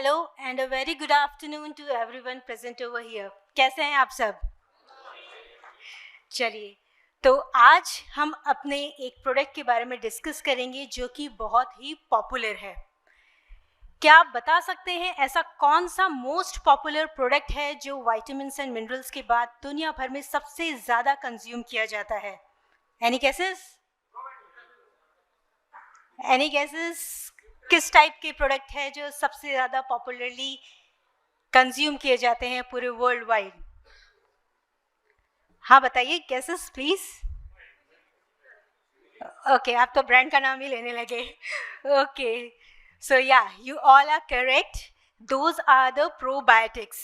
Hello and a very good afternoon to everyone present over here. कैसे हैं आप सब? चलिए, तो आज हम अपने एक प्रोडक्ट के बारे में डिस्कस करेंगे जो कि बहुत ही पॉपुलर है। क्या आप बता सकते हैं ऐसा कौन सा मोस्ट पॉपुलर प्रोडक्ट है जो विटामिन्स एंड मिनरल्स के बाद दुनिया भर में सबसे ज़्यादा कंज्यूम किया जाता है? Any guesses? Any guesses? किस टाइप के प्रोडक्ट है जो सबसे ज़्यादा पॉपुलरली कंज्यूम किए जाते हैं पूरे वर्ल्ड वाइड? हाँ बताइए, गेसेस प्लीज। ओके, आप तो ब्रांड का नाम ही लेने लगे। Okay, so yeah you all are correct, those are the probiotics.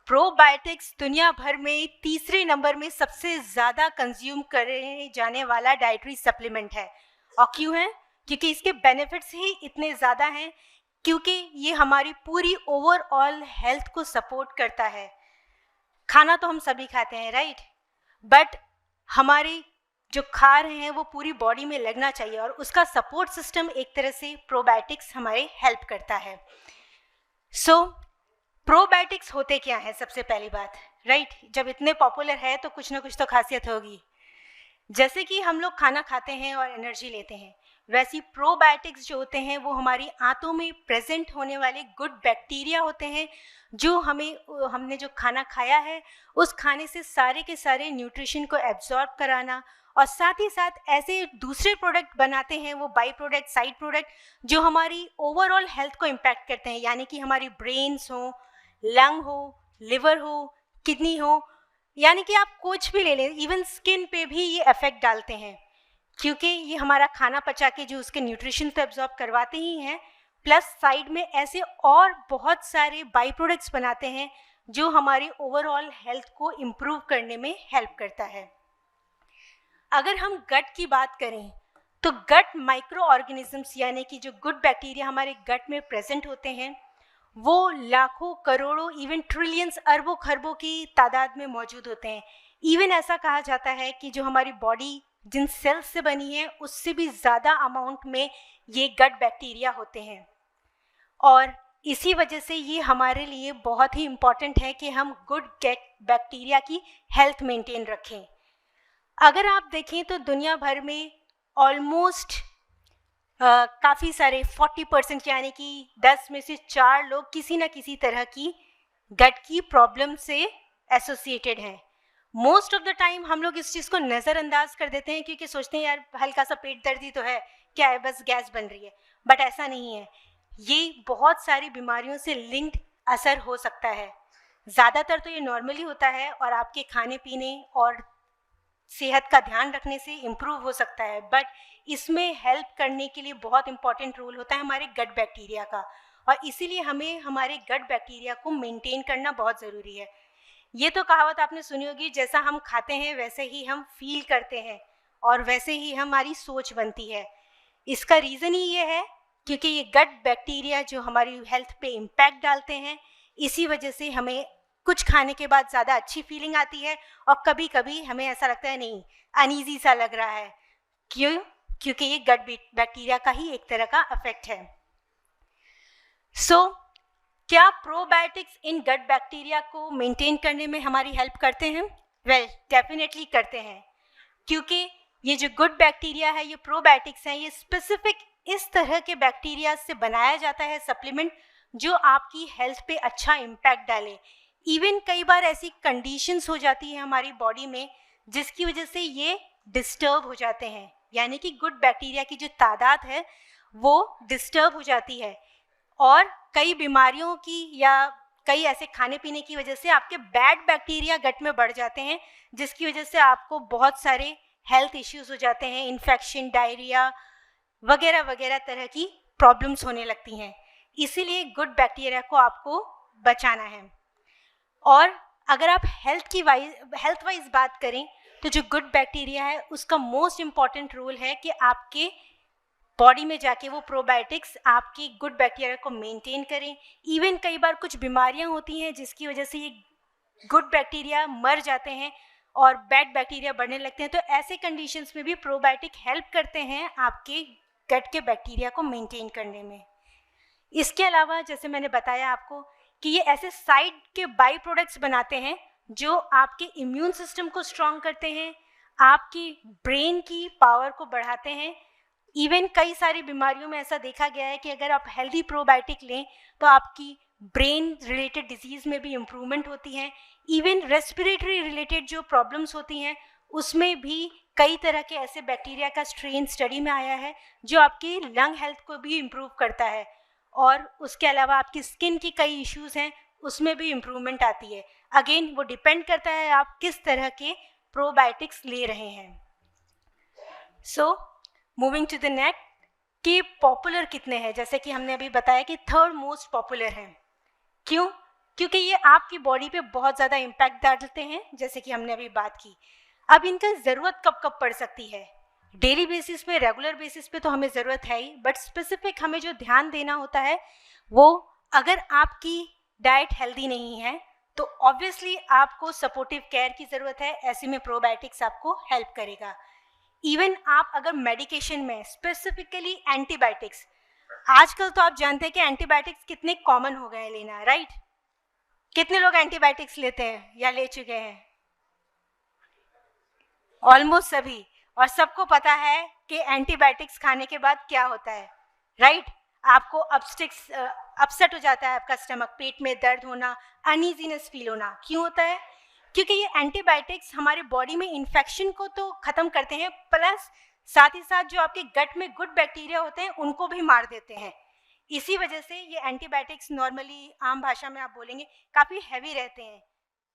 Probiotics दुनिया भर में तीसरे नंबर में सबसे ज़्यादा कंज्यूम करे जाने वाला डाइटरी सप्लीमेंट है। और क्यों है? क्योंकि इसके बेनिफिट्स ही इतने ज़्यादा हैं, क्योंकि ये हमारी पूरी ओवरऑल हेल्थ को सपोर्ट करता है। खाना तो हम सभी खाते हैं, राइट? बट हमारी जो खा रहे हैं वो पूरी बॉडी में लगना चाहिए, और उसका सपोर्ट सिस्टम एक तरह से प्रोबायोटिक्स हमारे हेल्प करता है। सो प्रोबायोटिक्स होते क्या है? सबसे पहली बात, राइट, जब इतने पॉपुलर है तो कुछ ना कुछ तो खासियत होगी। जैसे कि हम लोग खाना खाते हैं और एनर्जी लेते हैं, वैसे प्रोबायोटिक्स जो होते हैं वो हमारी आंतों में प्रेजेंट होने वाले गुड बैक्टीरिया होते हैं, जो हमने जो खाना खाया है उस खाने से सारे के सारे न्यूट्रिशन को एब्जॉर्ब कराना, और साथ ही साथ ऐसे दूसरे प्रोडक्ट बनाते हैं, वो बाई प्रोडक्ट, साइड प्रोडक्ट, जो हमारी ओवरऑल हेल्थ को इम्पैक्ट करते हैं। यानी कि हमारी ब्रेन्स हो, लंग हो, लिवर हो, किडनी हो, यानी कि आप कुछ भी ले लें, इवन स्किन पे भी ये इफेक्ट डालते हैं, क्योंकि ये हमारा खाना पचा के जो उसके न्यूट्रिशन तो एब्जॉर्ब करवाते ही हैं, प्लस साइड में ऐसे और बहुत सारे बाई प्रोडक्ट्स बनाते हैं जो हमारी ओवरऑल हेल्थ को इम्प्रूव करने में हेल्प करता है। अगर हम गट की बात करें तो गट माइक्रो ऑर्गेनिजम्स, यानी कि जो गुड बैक्टीरिया हमारे गट में प्रेजेंट होते हैं, वो लाखों, करोड़ों, इवन ट्रिलियंस, अरबों खरबों की तादाद में मौजूद होते हैं। इवन ऐसा कहा जाता है कि जो हमारी बॉडी जिन सेल्स से बनी है उससे भी ज़्यादा अमाउंट में ये गट बैक्टीरिया होते हैं, और इसी वजह से ये हमारे लिए बहुत ही इम्पॉर्टेंट है कि हम गुड गट बैक्टीरिया की हेल्थ मेंटेन रखें। अगर आप देखें तो दुनिया भर में ऑलमोस्ट काफ़ी सारे 40%, यानी कि 10 में से 4 लोग किसी ना किसी तरह की गट की प्रॉब्लम से एसोसिएटेड हैं। मोस्ट ऑफ द टाइम हम लोग इस चीज़ को नज़रअंदाज कर देते हैं, क्योंकि सोचते हैं यार हल्का सा पेट दर्द ही तो है, क्या है, बस गैस बन रही है। बट ऐसा नहीं है, ये बहुत सारी बीमारियों से लिंक्ड असर हो सकता है। ज़्यादातर तो ये नॉर्मली होता है और आपके खाने पीने और सेहत का ध्यान रखने से इम्प्रूव हो सकता है, बट इसमें हेल्प करने के लिए बहुत इंपॉर्टेंट रोल होता है हमारे गट बैक्टीरिया का, और इसीलिए हमें हमारे गट बैक्टीरिया को मेंटेन करना बहुत ज़रूरी है। ये तो कहावत आपने सुनी होगी, जैसा हम खाते हैं वैसे ही हम फील करते हैं और वैसे ही हमारी सोच बनती है। इसका रीज़न ही ये है क्योंकि ये गट बैक्टीरिया जो हमारी हेल्थ पे इम्पैक्ट डालते हैं, इसी वजह से हमें कुछ खाने के बाद ज़्यादा अच्छी फीलिंग आती है, और कभी कभी हमें ऐसा लगता है नहीं, अनईजी सा लग रहा है। क्यों? क्योंकि ये गट बैक्टीरिया का ही एक तरह का इफेक्ट है। क्या प्रोबायोटिक्स इन गट बैक्टीरिया को मेंटेन करने में हमारी हेल्प करते हैं? वेल, डेफिनेटली करते हैं, क्योंकि ये जो गुड बैक्टीरिया है, ये प्रोबायोटिक्स हैं, ये स्पेसिफिक इस तरह के बैक्टीरिया से बनाया जाता है सप्लीमेंट जो आपकी हेल्थ पे अच्छा इम्पैक्ट डाले। इवन कई बार ऐसी कंडीशंस हो जाती है हमारी बॉडी में जिसकी वजह से ये डिस्टर्ब हो जाते हैं, यानी कि गुड बैक्टीरिया की जो तादाद है वो डिस्टर्ब हो जाती है, और कई बीमारियों की या कई ऐसे खाने पीने की वजह से आपके बैड बैक्टीरिया गट में बढ़ जाते हैं, जिसकी वजह से आपको बहुत सारे हेल्थ इश्यूज हो जाते हैं, इन्फेक्शन, डायरिया वगैरह वगैरह तरह की प्रॉब्लम्स होने लगती हैं। इसीलिए गुड बैक्टीरिया को आपको बचाना है। और अगर आप हेल्थ वाइज बात करें तो जो गुड बैक्टीरिया है उसका मोस्ट इम्पॉर्टेंट रोल है कि आपके बॉडी में जाके वो प्रोबायोटिक्स आपकी गुड बैक्टीरिया को मेंटेन करें। इवन कई बार कुछ बीमारियां होती हैं जिसकी वजह से ये गुड बैक्टीरिया मर जाते हैं और बैड बैक्टीरिया बढ़ने लगते हैं, तो ऐसे कंडीशंस में भी प्रोबायोटिक हेल्प करते हैं आपके गट के बैक्टीरिया को मेंटेन करने में। इसके अलावा जैसे मैंने बताया आपको कि ये ऐसे साइड के बाई प्रोडक्ट्स बनाते हैं जो आपके इम्यून सिस्टम को स्ट्रॉन्ग करते हैं, आपकी ब्रेन की पावर को बढ़ाते हैं। इवन कई सारी बीमारियों में ऐसा देखा गया है कि अगर आप हेल्दी प्रोबायोटिक लें तो आपकी ब्रेन रिलेटेड डिजीज़ में भी इम्प्रूवमेंट होती है। इवन रेस्पिरेटरी रिलेटेड जो प्रॉब्लम्स होती हैं उसमें भी कई तरह के ऐसे बैक्टीरिया का स्ट्रेन स्टडी में आया है जो आपकी लंग हेल्थ को भी इम्प्रूव करता है। और उसके अलावा आपकी स्किन की कई इश्यूज़ हैं उसमें भी इम्प्रूवमेंट आती है। अगेन वो डिपेंड करता है आप किस तरह के प्रोबायोटिक्स ले रहे हैं। So moving to the next कि पॉपुलर कितने हैं, जैसे कि हमने अभी बताया कि थर्ड मोस्ट पॉपुलर हैं। क्यों? क्योंकि ये आपकी बॉडी पे बहुत ज़्यादा इम्पैक्ट डालते हैं, जैसे कि हमने अभी बात की। अब इनका ज़रूरत कब कब पड़ सकती है? डेली बेसिस पे, रेगुलर बेसिस पे तो हमें ज़रूरत है ही, बट स्पेसिफिक हमें जो ध्यान देना होता है वो अगर आपकी डाइट हेल्दी नहीं है तो ऑब्वियसली आपको सपोर्टिव केयर की ज़रूरत है। ऐसे में प्रोबायोटिक्स आपको हेल्प करेगा। इवन आप अगर मेडिकेशन में स्पेसिफिकली एंटीबायोटिक्स, आजकल तो आप जानते हैं कि एंटीबायोटिक्स कितने कॉमन हो गए हैं लेना, राइट? कितने लोग एंटीबायोटिक्स लेते हैं या ले चुके हैं? ऑलमोस्ट सभी। और सबको पता है कि एंटीबायोटिक्स खाने के बाद क्या होता है, राइट? आपको अपसेट हो जाता है आपका स्टमक, पेट में दर्द होना, अनईजीनेस फील होना। क्यों होता है? क्योंकि ये एंटीबायोटिक्स हमारे बॉडी में इन्फेक्शन को तो ख़त्म करते हैं, प्लस साथ ही साथ जो आपके गट में गुड बैक्टीरिया होते हैं उनको भी मार देते हैं। इसी वजह से ये एंटीबायोटिक्स नॉर्मली आम भाषा में आप बोलेंगे काफ़ी हैवी रहते हैं,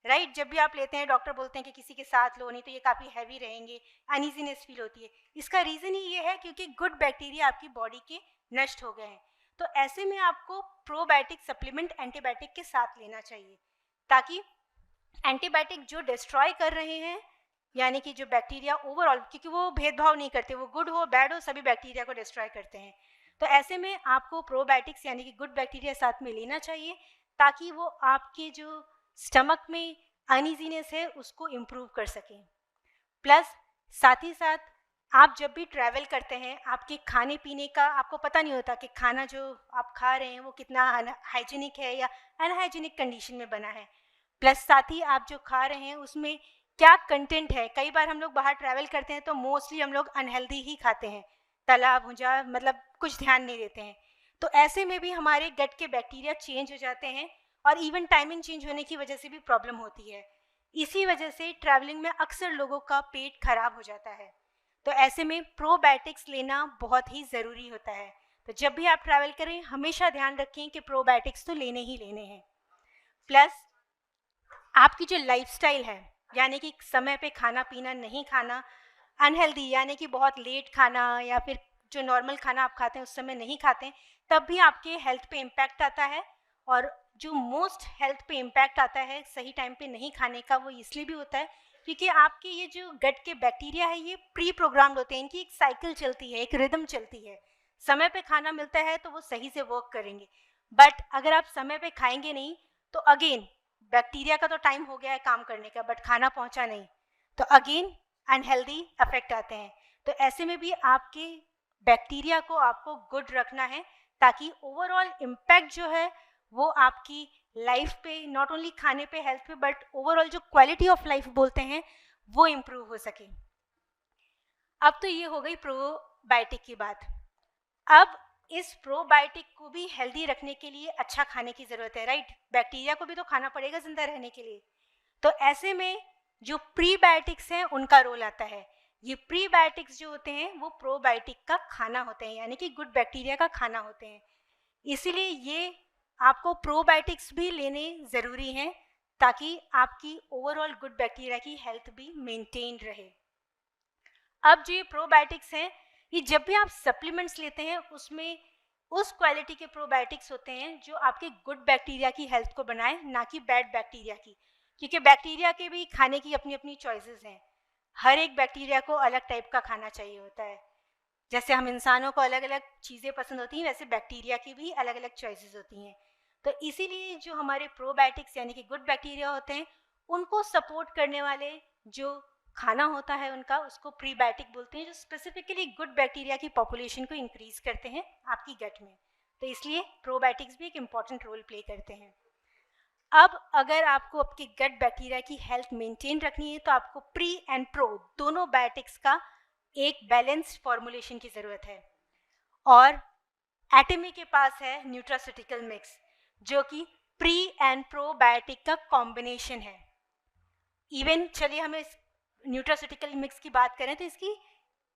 राइट? जब भी आप लेते हैं डॉक्टर बोलते हैं कि किसी के साथ लो, नहीं तो ये काफ़ी हैवी रहेंगे, अनईजीनेस फील होती है। इसका रीज़न ही ये है क्योंकि गुड बैक्टीरिया आपकी बॉडी के नष्ट हो गए हैं। तो ऐसे में आपको प्रोबायोटिक सप्लीमेंट एंटीबायोटिक के साथ लेना चाहिए, ताकि एंटीबायोटिक जो डिस्ट्रॉय कर रहे हैं, यानी कि जो बैक्टीरिया ओवरऑल, क्योंकि वो भेदभाव नहीं करते, वो गुड हो बैड हो सभी बैक्टीरिया को डिस्ट्रॉय करते हैं। तो ऐसे में आपको प्रोबायोटिक्स यानी कि गुड बैक्टीरिया साथ में लेना चाहिए, ताकि वो आपके जो स्टमक में अनईजीनेस है उसको इम्प्रूव कर सकें। प्लस साथ ही साथ आप जब भी ट्रैवल करते हैं आपके खाने पीने का आपको पता नहीं होता कि खाना जो आप खा रहे हैं वो कितना हाइजीनिक है या अनहाइजीनिक कंडीशन में बना है। प्लस साथ ही आप जो खा रहे हैं उसमें क्या कंटेंट है। कई बार हम लोग बाहर ट्रैवल करते हैं तो मोस्टली हम लोग अनहेल्दी ही खाते हैं, तला भुजा, मतलब कुछ ध्यान नहीं देते हैं। तो ऐसे में भी हमारे गट के बैक्टीरिया चेंज हो जाते हैं और इवन टाइमिंग चेंज होने की वजह से भी प्रॉब्लम होती है। इसी वजह से ट्रैवलिंग में अक्सर लोगों का पेट खराब हो जाता है। तो ऐसे में प्रोबायोटिक्स लेना बहुत ही ज़रूरी होता है। तो जब भी आप ट्रैवल करें हमेशा ध्यान रखें कि प्रोबायोटिक्स तो लेने ही लेने हैं। प्लस आपकी जो लाइफस्टाइल है, यानी कि समय पे खाना पीना नहीं खाना, अनहेल्दी यानी कि बहुत लेट खाना या फिर जो नॉर्मल खाना आप खाते हैं उस समय नहीं खाते, तब भी आपके हेल्थ पे इम्पैक्ट आता है। और जो मोस्ट हेल्थ पे इम्पैक्ट आता है सही टाइम पे नहीं खाने का, वो इसलिए भी होता है क्योंकि आपके ये जो गट के बैक्टीरिया है ये प्री प्रोग्राम्ड होते हैं, इनकी एक साइकिल चलती है, एक रिदम चलती है। समय पे खाना मिलता है तो वो सही से वर्क करेंगे, बट अगर आप समय पे खाएंगे नहीं तो अगेन बैक्टीरिया का तो टाइम हो गया है काम करने का, बट खाना पहुंचा नहीं, तो अगेन अनहेल्दी इफेक्ट आते हैं। तो ऐसे में भी आपके बैक्टीरिया को आपको गुड रखना है, ताकि ओवरऑल इम्पैक्ट जो है वो आपकी लाइफ पे, नॉट ओनली खाने पे, हेल्थ पे, बट ओवरऑल जो क्वालिटी ऑफ लाइफ बोलते हैं वो इम्प्रूव हो सके। अब तो ये हो गई प्रोबायोटिक की बात। अब इस प्रोबायोटिक को भी हेल्दी रखने के लिए अच्छा खाने की ज़रूरत है, राइट? बैक्टीरिया को भी तो खाना पड़ेगा जिंदा रहने के लिए। तो ऐसे में जो प्रीबायोटिक्स हैं उनका रोल आता है। ये प्रीबायोटिक्स जो होते हैं वो प्रोबायोटिक का खाना होते हैं, यानी कि गुड बैक्टीरिया का खाना होते हैं। इसीलिए ये आपको प्रोबायोटिक्स भी लेने ज़रूरी हैं, ताकि आपकी ओवरऑल गुड बैक्टीरिया की हेल्थ भी मेंटेन रहे। अब जो ये प्रोबायोटिक्स हैं, ये जब भी आप सप्लीमेंट्स लेते हैं उसमें उस क्वालिटी के प्रोबायोटिक्स होते हैं जो आपके गुड बैक्टीरिया की हेल्थ को बनाए, ना कि बैड बैक्टीरिया की। क्योंकि बैक्टीरिया के भी खाने की अपनी अपनी चॉइसेस हैं। हर एक बैक्टीरिया को अलग टाइप का खाना चाहिए होता है। जैसे हम इंसानों को अलग अलग चीज़ें पसंद होती हैं, वैसे बैक्टीरिया की भी अलग अलग चॉइसेस होती हैं। तो इसीलिए जो हमारे प्रोबायोटिक्स यानी कि गुड बैक्टीरिया होते हैं, उनको सपोर्ट करने वाले जो खाना होता है उनका, उसको प्रीबायोटिक बोलते हैं, जो स्पेसिफिकली गुड बैक्टीरिया की पॉपुलेशन को इंक्रीज करते हैं आपकी गट में। तो इसलिए प्रोबायोटिक्स भी एक इम्पॉर्टेंट रोल प्ले करते हैं। अब अगर आपको आपके गट बैक्टीरिया की हेल्थ मेंटेन रखनी है तो आपको प्री एंड प्रो दोनों बायोटिक्स का एक बैलेंस्ड फॉर्मुलेशन की ज़रूरत है। और एटमी के पास है न्यूट्रास्यूटिकल मिक्स, जो कि प्री एंड प्रोबायोटिक का कॉम्बिनेशन है। इवन चलिए हमें इस न्यूट्रास्यूटिकल मिक्स की बात करें तो इसकी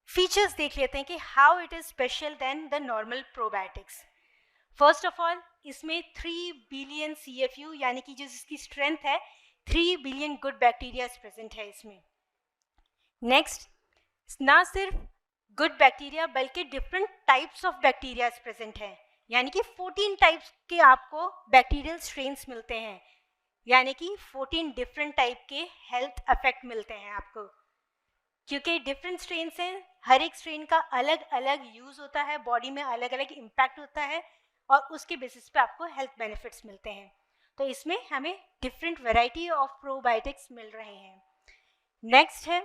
फीचर्स देख लेते हैं कि how it is special then the normal probiotics. First of all, इसमें 3 बिलियन CFU यानी कि जो इसकी स्ट्रेंथ है 3 बिलियन गुड बैक्टीरिया प्रेजेंट है इसमें। नेक्स्ट, ना सिर्फ गुड बैक्टीरिया बल्कि different types of bacteria present है, यानी कि 14 टाइप्स के आपको बैक्टीरियल स्ट्रेन्स मिलते हैं, यानी कि 14 डिफरेंट टाइप के हेल्थ अफेक्ट मिलते हैं आपको। क्योंकि डिफरेंट स्ट्रेन्स हैं, हर एक स्ट्रेन का अलग अलग यूज़ होता है, बॉडी में अलग अलग इम्पैक्ट होता है और उसके बेसिस पे आपको हेल्थ बेनिफिट्स मिलते हैं। तो इसमें हमें डिफरेंट वैरायटी ऑफ प्रोबायोटिक्स मिल रहे हैं। नेक्स्ट है,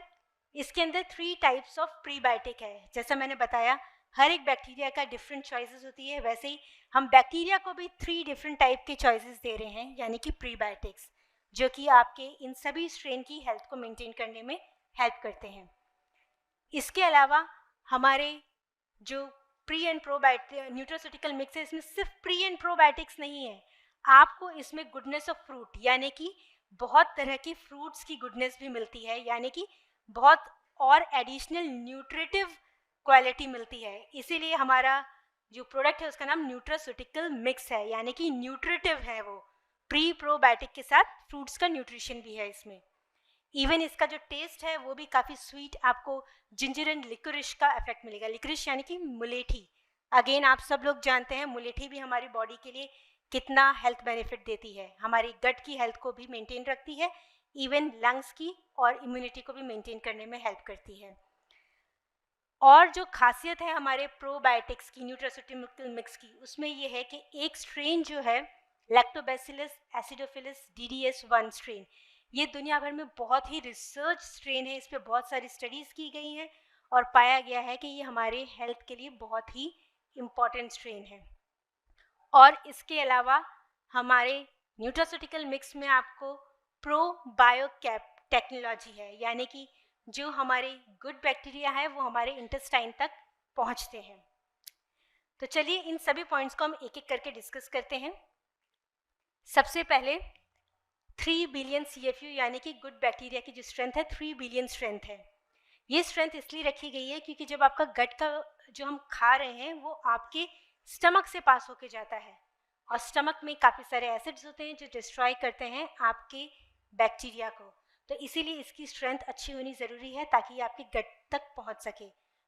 इसके अंदर 3 टाइप्स ऑफ प्रीबायोटिक है। जैसा मैंने बताया हर एक बैक्टीरिया का डिफरेंट चॉइसेस होती है, वैसे ही हम बैक्टीरिया को भी 3 डिफरेंट टाइप के चॉइसेस दे रहे हैं, यानी कि प्रीबायोटिक्स, जो कि आपके इन सभी स्ट्रेन की हेल्थ को मेंटेन करने में हेल्प करते हैं। इसके अलावा हमारे जो pre and probiotic nutraceutical mix है, इसमें सिर्फ प्री एंड प्रोबायोटिक्स नहीं है, आपको इसमें गुडनेस ऑफ फ्रूट यानी कि बहुत तरह के फ्रूट्स की गुडनेस भी मिलती है, यानी कि बहुत और एडिशनल न्यूट्रिटिव क्वालिटी मिलती है। इसीलिए हमारा जो प्रोडक्ट है उसका नाम न्यूट्रास्यूटिकल मिक्स है, यानी कि न्यूट्रिटिव है वो। प्री प्रोबायोटिक के साथ फ्रूट्स का न्यूट्रिशन भी है इसमें। इवन इसका जो टेस्ट है वो भी काफ़ी स्वीट, आपको जिंजर एंड लिकोरिश का इफेक्ट मिलेगा। लिकोरिश यानी कि मुलेठी, अगेन आप सब लोग जानते हैं मुलेठी भी हमारी बॉडी के लिए कितना हेल्थ बेनिफिट देती है, हमारी गट की हेल्थ को भी मेंटेन रखती है, इवन लंग्स की और इम्यूनिटी को भी मेंटेन करने में हेल्प करती है। और जो खासियत है हमारे प्रोबायोटिक्स की न्यूट्रास्यूटिकल मिक्स की, उसमें ये है कि एक स्ट्रेन जो है लैक्टोबैसिलस एसिडोफिलस DDS1 स्ट्रेन, ये दुनिया भर में बहुत ही रिसर्च स्ट्रेन है, इस पर बहुत सारी स्टडीज़ की गई हैं और पाया गया है कि ये हमारे हेल्थ के लिए बहुत ही इम्पॉर्टेंट स्ट्रेन है। और इसके अलावा हमारे न्यूट्रास्यूटिकल मिक्स में आपको प्रोबायोकैप टेक्नोलॉजी है, यानी कि जो हमारे गुड बैक्टीरिया है वो हमारे इंटेस्टाइन तक पहुंचते हैं। तो चलिए इन सभी पॉइंट्स को हम एक एक करके डिस्कस करते हैं। सबसे पहले 3 बिलियन CFU यानी कि गुड बैक्टीरिया की जो स्ट्रेंथ है 3 बिलियन स्ट्रेंथ है। ये स्ट्रेंथ इसलिए रखी गई है क्योंकि जब आपका गट का जो हम खा रहे हैं वो आपके स्टमक से पास होके जाता है और स्टमक में काफ़ी सारे एसिड्स होते हैं जो डिस्ट्रॉय करते हैं आपके बैक्टीरिया को, तो इसीलिए इसकी स्ट्रेंथ अच्छी होनी ज़रूरी है ताकि ये आपके गट तक पहुंच सके।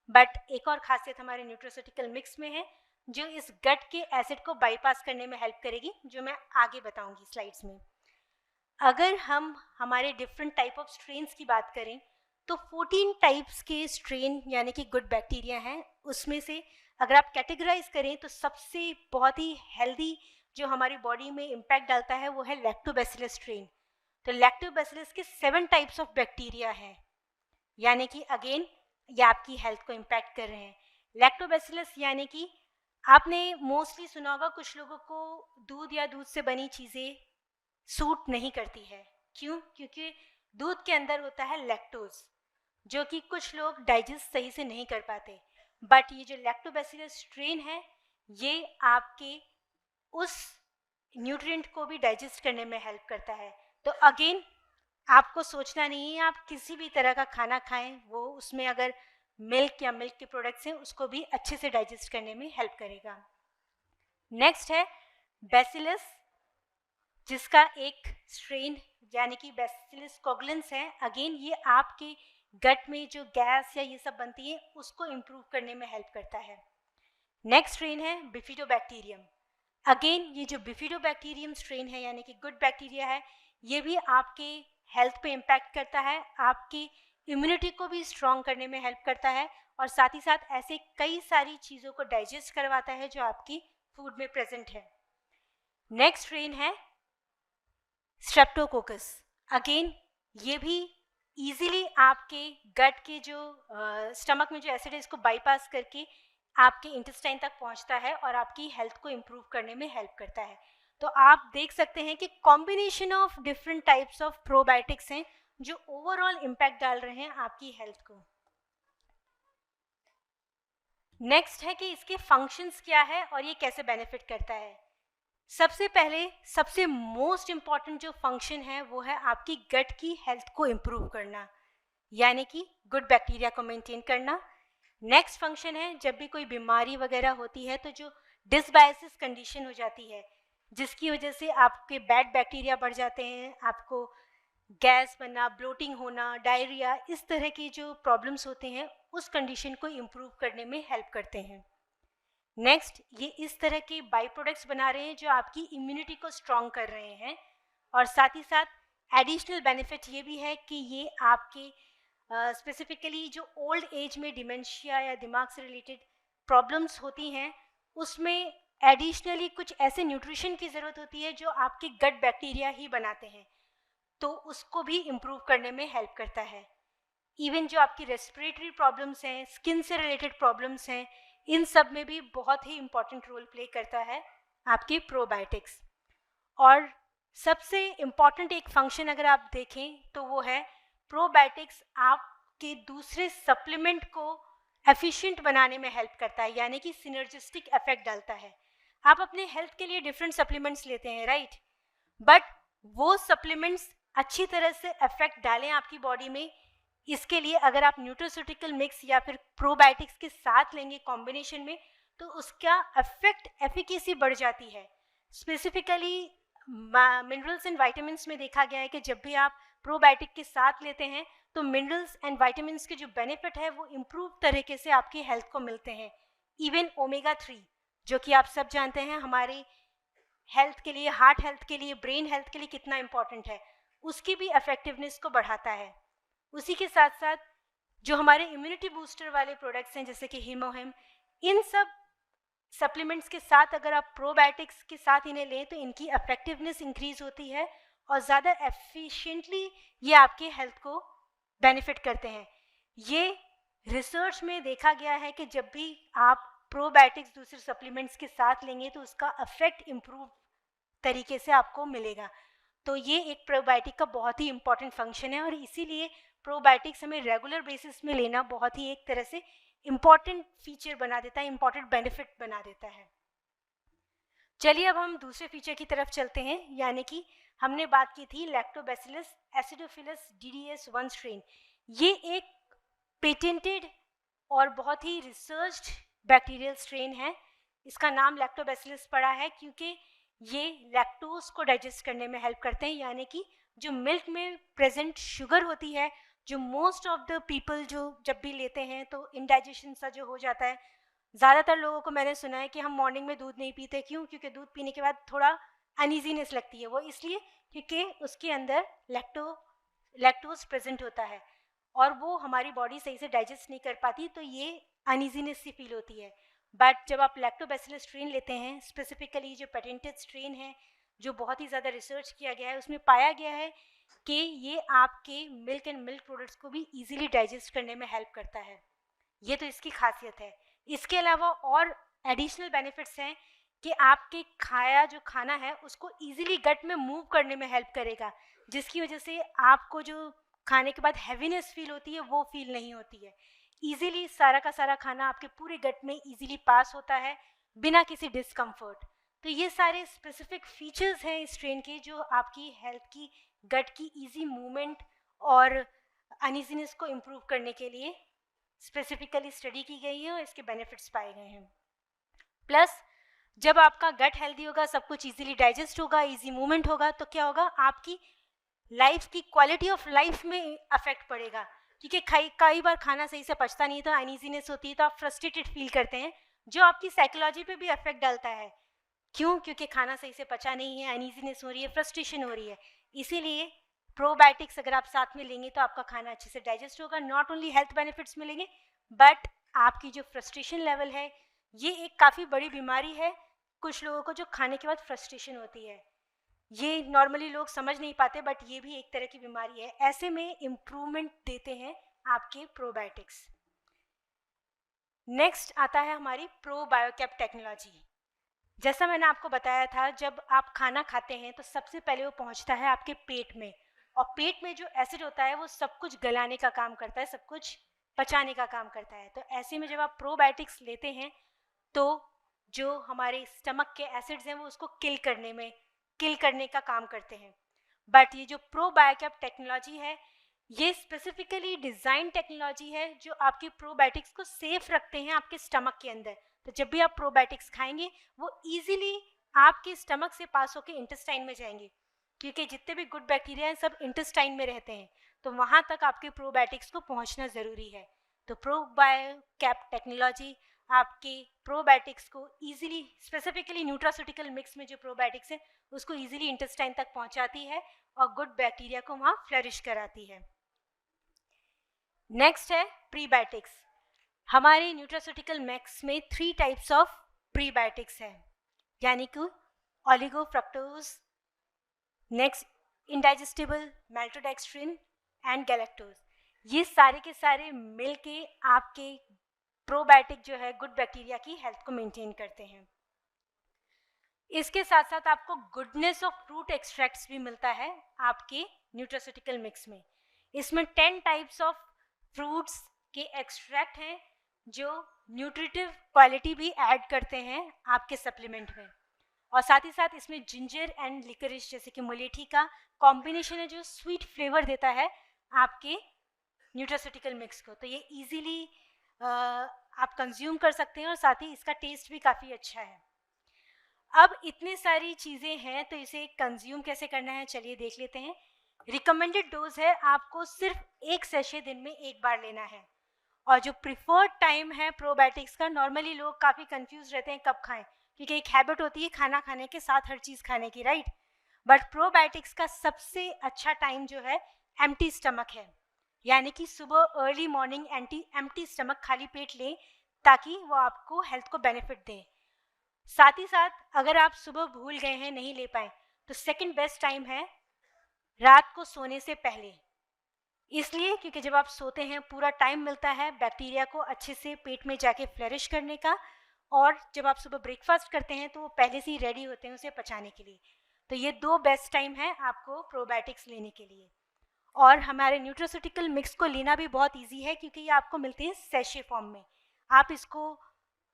बट एक और खासियत हमारे न्यूट्रास्यूटिकल मिक्स में है जो इस गट के एसिड को बाईपास करने में हेल्प करेगी, जो मैं आगे बताऊंगी स्लाइड्स में। अगर हम हमारे डिफरेंट टाइप ऑफ स्ट्रेन्स की बात करें तो 14 टाइप्स के स्ट्रेन यानी कि गुड बैक्टीरिया हैं, उसमें से अगर आप कैटेगराइज करें तो सबसे बहुत ही हेल्दी जो हमारी बॉडी में इम्पैक्ट डालता है वो है लैक्टोबैसिलस स्ट्रेन। तो लैक्टोबैसिलस के 7 टाइप्स ऑफ बैक्टीरिया हैं, यानी कि अगेन ये आपकी हेल्थ को इम्पैक्ट कर रहे हैं। लैक्टोबैसिलस यानी कि आपने मोस्टली सुना होगा कुछ लोगों को दूध या दूध से बनी चीज़ें सूट नहीं करती है। क्यों? क्योंकि दूध के अंदर होता है लैक्टोज, जो कि कुछ लोग डाइजेस्ट सही से नहीं कर पाते। बट ये जो लैक्टोबैसिलस स्ट्रेन है ये आपके उस न्यूट्रिएंट को भी डाइजेस्ट करने में हेल्प करता है। तो अगेन आपको सोचना नहीं है, आप किसी भी तरह का खाना खाएं वो उसमें अगर मिल्क या मिल्क के प्रोडक्ट्स हैं उसको भी अच्छे से डाइजेस्ट करने में हेल्प करेगा। नेक्स्ट है बैसिलस, जिसका एक स्ट्रेन यानी कि बैसिलस कोगुलेंस है। अगेन ये आपके गट में जो गैस या ये सब बनती है उसको इम्प्रूव करने में हेल्प करता है। नेक्स्ट स्ट्रेन है बिफिडोबैक्टीरियम। अगेन ये जो बिफिडोबैक्टीरियम स्ट्रेन है यानी कि गुड बैक्टीरिया है, ये भी आपके हेल्थ पे इम्पैक्ट करता है, आपकी इम्यूनिटी को भी स्ट्रॉन्ग करने में हेल्प करता है और साथ ही साथ ऐसे कई सारी चीज़ों को डाइजेस्ट करवाता है जो आपकी फूड में प्रेजेंट है। नेक्स्ट स्ट्रेन है स्ट्रेप्टोकोकस। अगेन ये भी इजीली आपके गट के जो स्टमक में जो एसिड है इसको बाईपास करके आपके इंटेस्टाइन तक पहुंचता है और आपकी हेल्थ को इम्प्रूव करने में हेल्प करता है। तो आप देख सकते हैं कि combination of different types of probiotics हैं जो ओवरऑल इम्पैक्ट डाल रहे हैं आपकी हेल्थ को। नेक्स्ट है कि इसके फंक्शंस क्या है और ये कैसे बेनिफिट करता है। सबसे पहले सबसे मोस्ट इम्पॉर्टेंट जो फंक्शन है वो है आपकी गट की हेल्थ को इम्प्रूव करना, यानी कि गुड बैक्टीरिया को मेंटेन करना। नेक्स्ट फंक्शन है जब भी कोई बीमारी वगैरह होती है तो जो डिसबायोसिस कंडीशन हो जाती है जिसकी वजह से आपके बैड बैक्टीरिया बढ़ जाते हैं, आपको गैस बनना, ब्लोटिंग होना, डायरिया, इस तरह की जो प्रॉब्लम्स होते हैं उस कंडीशन को इम्प्रूव करने में हेल्प करते हैं। नेक्स्ट, ये इस तरह के बाई प्रोडक्ट्स बना रहे हैं जो आपकी इम्यूनिटी को स्ट्रॉन्ग कर रहे हैं, और साथ ही साथ एडिशनल बेनिफिट ये भी है कि ये आपके स्पेसिफिकली जो ओल्ड एज में डिमेंशिया या दिमाग से रिलेटेड प्रॉब्लम्स होती हैं उसमें एडिशनली कुछ ऐसे न्यूट्रिशन की ज़रूरत होती है जो आपके गट बैक्टीरिया ही बनाते हैं, तो उसको भी इम्प्रूव करने में हेल्प करता है। इवन जो आपकी रेस्पिरेटरी प्रॉब्लम्स हैं, स्किन से रिलेटेड प्रॉब्लम्स हैं, इन सब में भी बहुत ही इम्पॉर्टेंट रोल प्ले करता है आपके प्रोबायोटिक्स। और सबसे इम्पॉर्टेंट एक फंक्शन अगर आप देखें तो वो है प्रोबायोटिक्स आपके दूसरे सप्लीमेंट को एफिशिएंट बनाने में हेल्प करता है, यानी कि सिनर्जिस्टिक इफेक्ट डालता है। आप अपने हेल्थ के लिए डिफरेंट सप्लीमेंट्स लेते हैं, राइट, बट वो सप्लीमेंट्स अच्छी तरह से इफेक्ट डालें आपकी बॉडी में, इसके लिए अगर आप न्यूट्रोस्यूटिकल मिक्स या फिर प्रोबायोटिक्स के साथ लेंगे कॉम्बिनेशन में तो उसका इफेक्ट एफिकेसी बढ़ जाती है। स्पेसिफिकली मिनरल्स एंड वाइटामिन्स में देखा गया है कि जब भी आप प्रोबायोटिक के साथ लेते हैं तो मिनरल्स एंड वाइटामिन्स के जो बेनिफिट है वो इम्प्रूव तरीके से आपकी हेल्थ को मिलते हैं। इवन ओमेगा 3 जो कि आप सब जानते हैं हमारी हेल्थ के लिए, हार्ट हेल्थ के लिए, ब्रेन हेल्थ के लिए कितना इम्पॉर्टेंट है, उसकी भी इफेक्टिवनेस को बढ़ाता है। उसी के साथ साथ जो हमारे इम्यूनिटी बूस्टर वाले प्रोडक्ट्स हैं जैसे कि हीमोहिम, इन सब सप्लीमेंट्स के साथ अगर आप प्रोबायोटिक्स के साथ इन्हें लें तो इनकी इफेक्टिवनेस इंक्रीज होती है और ज़्यादा एफिशिएंटली ये आपके हेल्थ को बेनिफिट करते हैं। ये रिसर्च में देखा गया है कि जब भी आप प्रोबायोटिक्स दूसरे सप्लीमेंट्स के साथ लेंगे तो उसका इफेक्ट इम्प्रूव तरीके से आपको मिलेगा। तो ये एक प्रोबायोटिक का बहुत ही इम्पॉर्टेंट फंक्शन है और इसीलिए प्रोबायोटिक्स हमें रेगुलर बेसिस में लेना बहुत ही एक तरह से इम्पॉर्टेंट फीचर बना देता है, इम्पॉर्टेंट बेनिफिट बना देता है। चलिए अब हम दूसरे फीचर की तरफ चलते हैं, यानी कि हमने बात की थी लैक्टोबैसिलस एसिडोफिलस DDS 1 स्ट्रेन। ये एक पेटेंटेड और बहुत ही रिसर्च्ड बैक्टीरियल स्ट्रेन है। इसका नाम लैक्टोबैसिलस पड़ा है क्योंकि ये लैक्टोज को डाइजेस्ट करने में हेल्प करते हैं, यानी कि जो मिल्क में प्रेजेंट शुगर होती है जो मोस्ट ऑफ द पीपल जो जब भी लेते हैं तो इंडाइजेशन सा जो हो जाता है। ज़्यादातर लोगों को मैंने सुना है कि हम मॉर्निंग में दूध नहीं पीते, क्यों? क्योंकि दूध पीने के बाद थोड़ा अनईजीनेस लगती है। वो इसलिए क्योंकि उसके अंदर लैक्टोज प्रेजेंट होता है और वो हमारी बॉडी सही से डाइजेस्ट नहीं कर पाती, तो ये अनईजीनेस सी फील होती है। बट जब आप लैक्टोबैसिलस स्ट्रेन लेते हैं, स्पेसिफिकली जो पेटेंटेड स्ट्रेन है जो बहुत ही ज़्यादा रिसर्च किया गया है, उसमें पाया गया है कि ये आपके मिल्क एंड मिल्क प्रोडक्ट्स को भी इजीली डाइजेस्ट करने में हेल्प करता है। ये तो इसकी खासियत है। इसके अलावा और एडिशनल बेनिफिट्स हैं कि आपके खाया जो खाना है उसको इजीली गट में मूव करने में हेल्प करेगा, जिसकी वजह से आपको जो खाने के बाद हैवीनेस फील होती है वो फील नहीं होती है। इजीली सारा का सारा खाना आपके पूरे गट में इजीली पास होता है बिना किसी डिस्कम्फर्ट। तो ये सारे स्पेसिफिक फीचर्स हैं इस ट्रेन के जो आपकी हेल्थ की, गट की इजी मूवमेंट और अनईजीनेस को इम्प्रूव करने के लिए स्पेसिफिकली स्टडी की गई है और इसके बेनिफिट्स पाए गए हैं। प्लस जब आपका गट हेल्दी होगा, सब कुछ इजीली डाइजेस्ट होगा, इजी मूवमेंट होगा, तो क्या होगा, आपकी लाइफ की क्वालिटी ऑफ लाइफ में अफेक्ट पड़ेगा। क्योंकि कई बार खाना सही से पचता नहीं तो अनईजीनेस होती है, तो आप फ्रस्ट्रेटेड फील करते हैं, जो आपकी साइकोलॉजी पे भी अफेक्ट डालता है। क्यों? क्योंकि खाना सही से पचा नहीं है, अनईजीनेस हो रही है, फ्रस्ट्रेशन हो रही है। इसीलिए प्रोबायोटिक्स अगर आप साथ में लेंगे तो आपका खाना अच्छे से डाइजेस्ट होगा, नॉट ओनली हेल्थ बेनिफिट्स मिलेंगे बट आपकी जो फ्रस्ट्रेशन लेवल है, ये एक काफ़ी बड़ी बीमारी है कुछ लोगों को जो खाने के बाद फ्रस्ट्रेशन होती है। ये नॉर्मली लोग समझ नहीं पाते बट ये भी एक तरह की बीमारी है। ऐसे में इम्प्रूवमेंट देते हैं आपके प्रोबायोटिक्स। नेक्स्ट आता है हमारी प्रोबायोकेप टेक्नोलॉजी। जैसा मैंने आपको बताया था, जब आप खाना खाते हैं तो सबसे पहले वो पहुंचता है आपके पेट में, और पेट में जो एसिड होता है वो सब कुछ गलाने का काम करता है, सब कुछ पचाने का काम करता है। तो ऐसे में जब आप प्रोबायोटिक्स लेते हैं तो जो हमारे स्टमक के एसिड्स हैं वो उसको किल करने का काम करते हैं। बट ये जो प्रोबायोकेप टेक्नोलॉजी है, ये स्पेसिफिकली डिज़ाइन टेक्नोलॉजी है जो आपकी प्रोबायोटिक्स को सेफ रखते हैं आपके स्टमक के अंदर। तो जब भी आप प्रोबायोटिक्स खाएंगे वो इजीली आपके स्टमक से पास होकर इंटेस्टाइन में जाएंगे, क्योंकि जितने भी गुड बैक्टीरिया हैं सब इंटेस्टाइन में रहते हैं, तो वहाँ तक आपके प्रोबायोटिक्स को पहुँचना ज़रूरी है। तो प्रोबायोकेप टेक्नोलॉजी आपके प्रोबायोटिक्स को इजीली, स्पेसिफिकली न्यूट्रास्यूटिकल मिक्स में जो प्रोबायोटिक्स है उसको इजीली इंटेस्टाइन तक पहुँचाती है और गुड बैक्टीरिया को वहाँ फ्लरिश कराती है। नेक्स्ट है प्रीबायोटिक्स। हमारे न्यूट्रास्यूटिकल मिक्स में 3 टाइप्स ऑफ प्रीबायोटिक्स है, यानी कि ओलिगोफ्रक्टोज, नेक्स्ट इंडाइजेस्टिबल माल्टोडेक्स्ट्रिन एंड गैलेक्टोज। ये सारे के सारे मिलके आपके प्रोबायोटिक जो है गुड बैक्टीरिया की हेल्थ को मेंटेन करते हैं। इसके साथ साथ आपको गुडनेस ऑफ फ्रूट एक्सट्रैक्ट्स भी मिलता है आपके न्यूट्रास्यूटिकल मिक्स में। इसमें 10 टाइप्स ऑफ फ्रूट्स के एक्सट्रैक्ट हैं जो न्यूट्रिटिव क्वालिटी भी ऐड करते हैं आपके सप्लीमेंट में, और साथ ही साथ इसमें जिंजर एंड लिकरिश जैसे कि मुलेठी का कॉम्बिनेशन है जो स्वीट फ्लेवर देता है आपके न्यूट्रास्यूटिकल मिक्स को। तो ये इजीली आप कंज्यूम कर सकते हैं और साथ ही इसका टेस्ट भी काफ़ी अच्छा है। अब इतनी सारी चीज़ें हैं तो इसे कंज्यूम कैसे करना है चलिए देख लेते हैं। रिकमेंडेड डोज है आपको सिर्फ 1 सैशे दिन में 1 बार लेना है, और जो प्रिफर्ड टाइम है प्रोबायोटिक्स का, नॉर्मली लोग काफ़ी कंफ्यूज रहते हैं कब खाएं, क्योंकि एक हैबिट होती है खाना खाने के साथ हर चीज़ खाने की, राइट। बट प्रोबायोटिक्स का सबसे अच्छा टाइम जो है एम्प्टी स्टमक है, यानी कि सुबह अर्ली मॉर्निंग एम्प्टी स्टमक खाली पेट लें ताकि वो आपको हेल्थ को बेनिफिट दें। साथ ही साथ अगर आप सुबह भूल गए हैं, नहीं ले पाए, तो सेकंड बेस्ट टाइम है रात को सोने से पहले। इसलिए क्योंकि जब आप सोते हैं पूरा टाइम मिलता है बैक्टीरिया को अच्छे से पेट में जाके फ्लरिश करने का, और जब आप सुबह ब्रेकफास्ट करते हैं तो वो पहले से ही रेडी होते हैं उसे पचाने के लिए। तो ये 2 बेस्ट टाइम है आपको प्रोबायोटिक्स लेने के लिए। और हमारे न्यूट्रास्यूटिकल मिक्स को लेना भी बहुत ईजी है क्योंकि ये आपको मिलते हैं सैशे फॉर्म में। आप इसको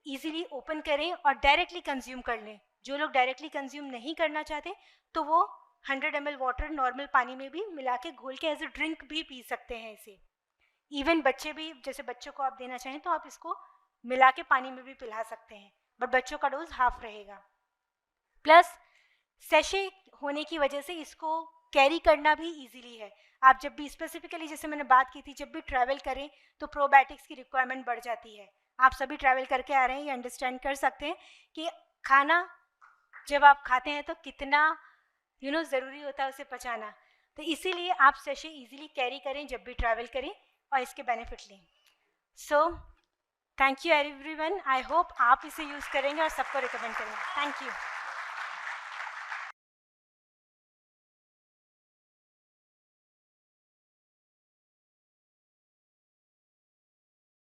ईजिली ओपन करें और डायरेक्टली कंज्यूम कर लें। जो लोग डायरेक्टली कंज्यूम नहीं करना चाहते तो वो 100 ml वाटर नॉर्मल पानी में भी मिला के घोल के एज ए ड्रिंक भी पी सकते हैं इसे। इवन बच्चे भी, जैसे बच्चों को आप देना चाहें तो आप इसको मिला के पानी में भी पिला सकते हैं, बट बच्चों का डोज हाफ रहेगा। प्लस सैशे होने की वजह से इसको कैरी करना भी इजीली है। आप जब भी, स्पेसिफिकली जैसे मैंने बात की थी, जब भी ट्रैवल करें तो प्रोबायोटिक्स की रिक्वायरमेंट बढ़ जाती है। आप सभी ट्रैवल करके आ रहे हैं, ये अंडरस्टैंड कर सकते हैं कि खाना जब आप खाते हैं तो कितना ज़रूरी होता है उसे पचाना। तो इसीलिए आप सैशे इजीली कैरी करें जब भी ट्रैवल करें और इसके बेनिफिट लें। So thank you everyone, I hope आप इसे यूज़ करेंगे और सबको रिकमेंड करेंगे। Thank you.